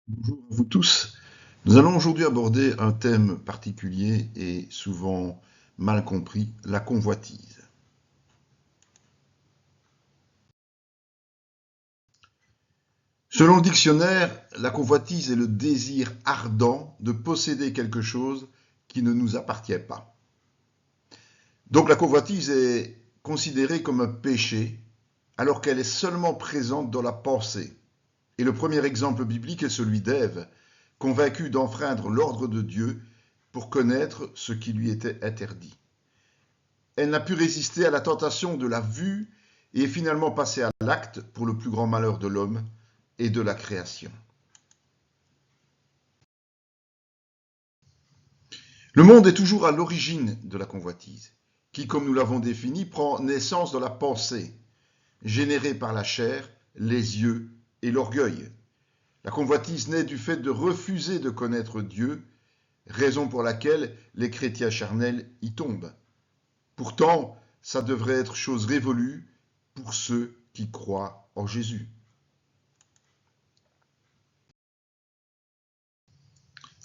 Bonjour à vous tous. Nous allons aujourd'hui aborder un thème particulier et souvent mal compris, la convoitise. Selon le dictionnaire, la convoitise est le désir ardent de posséder quelque chose qui ne nous appartient pas. Donc la convoitise est considérée comme un péché alors qu'elle est seulement présente dans la pensée. Et le premier exemple biblique est celui d'Ève, convaincue d'enfreindre l'ordre de Dieu pour connaître ce qui lui était interdit. Elle n'a pu résister à la tentation de la vue et est finalement passée à l'acte pour le plus grand malheur de l'homme et de la création. Le monde est toujours à l'origine de la convoitise, qui, comme nous l'avons défini, prend naissance dans la pensée, générée par la chair, les yeux et l'orgueil. La convoitise naît du fait de refuser de connaître Dieu, raison pour laquelle les chrétiens charnels y tombent. Pourtant, ça devrait être chose révolue pour ceux qui croient en Jésus.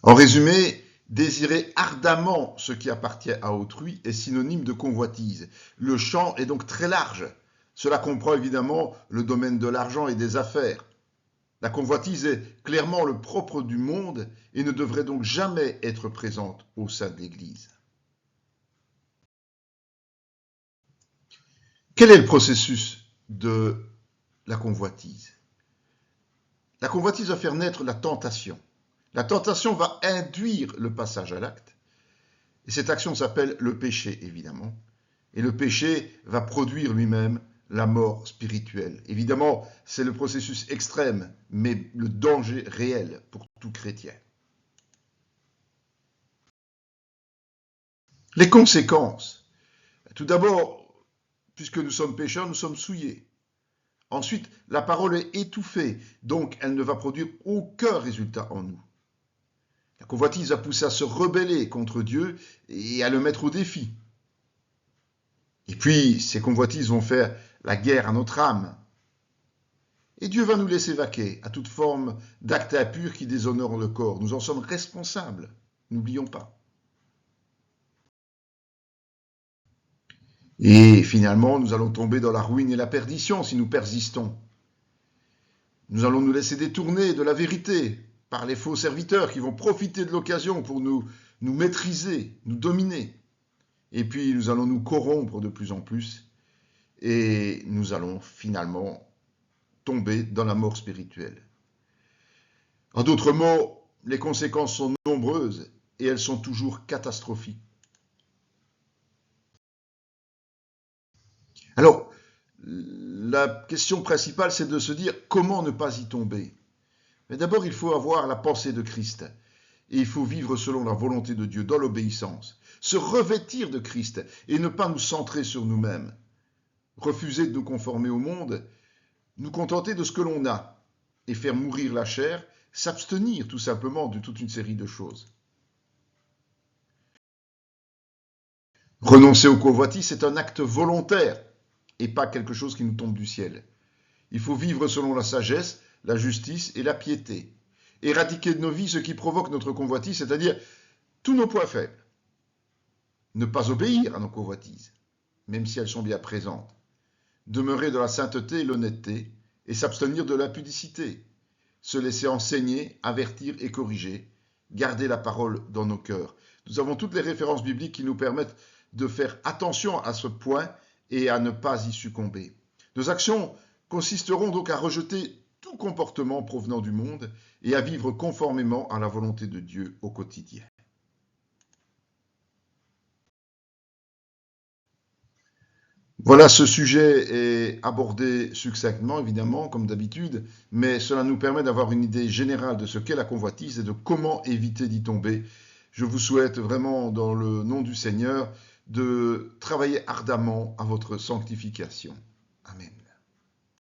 En résumé, désirer ardemment ce qui appartient à autrui est synonyme de convoitise. Le champ est donc très large. Cela comprend évidemment le domaine de l'argent et des affaires. La convoitise est clairement le propre du monde et ne devrait donc jamais être présente au sein de l'Église. Quel est le processus de la convoitise? La convoitise va faire naître la tentation. La tentation va induire le passage à l'acte. Et cette action s'appelle le péché, évidemment. Et le péché va produire lui-même la mort spirituelle. Évidemment, c'est le processus extrême, mais le danger réel pour tout chrétien. Les conséquences. Tout d'abord, puisque nous sommes pécheurs, nous sommes souillés. Ensuite, la parole est étouffée, donc elle ne va produire aucun résultat en nous. La convoitise va pousser à se rebeller contre Dieu et à le mettre au défi. Et puis, ces convoitises vont faire la guerre à notre âme. Et Dieu va nous laisser vaquer à toute forme d'actes impurs qui déshonorent le corps. Nous en sommes responsables, n'oublions pas. Et finalement, nous allons tomber dans la ruine et la perdition si nous persistons. Nous allons nous laisser détourner de la vérité par les faux serviteurs qui vont profiter de l'occasion pour nous maîtriser, nous dominer. Et puis nous allons nous corrompre de plus en plus et nous allons finalement tomber dans la mort spirituelle. En d'autres mots, les conséquences sont nombreuses et elles sont toujours catastrophiques. Alors, la question principale, c'est de se dire comment ne pas y tomber. Mais d'abord, il faut avoir la pensée de Christ et il faut vivre selon la volonté de Dieu, dans l'obéissance. Se revêtir de Christ et ne pas nous centrer sur nous-mêmes. Refuser de nous conformer au monde, nous contenter de ce que l'on a et faire mourir la chair, s'abstenir tout simplement de toute une série de choses. Renoncer au convoitise, c'est un acte volontaire et pas quelque chose qui nous tombe du ciel. Il faut vivre selon la sagesse, la justice et la piété. Éradiquer de nos vies ce qui provoque notre convoitise, c'est-à-dire tous nos points faibles. Ne pas obéir à nos convoitises, même si elles sont bien présentes. Demeurer dans la sainteté et l'honnêteté et s'abstenir de l'impudicité. Se laisser enseigner, avertir et corriger. Garder la parole dans nos cœurs. Nous avons toutes les références bibliques qui nous permettent de faire attention à ce point et à ne pas y succomber. Nos actions consisteront donc à rejeter tout comportement provenant du monde et à vivre conformément à la volonté de Dieu au quotidien. Voilà, ce sujet est abordé succinctement, évidemment, comme d'habitude, mais cela nous permet d'avoir une idée générale de ce qu'est la convoitise et de comment éviter d'y tomber. Je vous souhaite vraiment, dans le nom du Seigneur, de travailler ardemment à votre sanctification. Amen.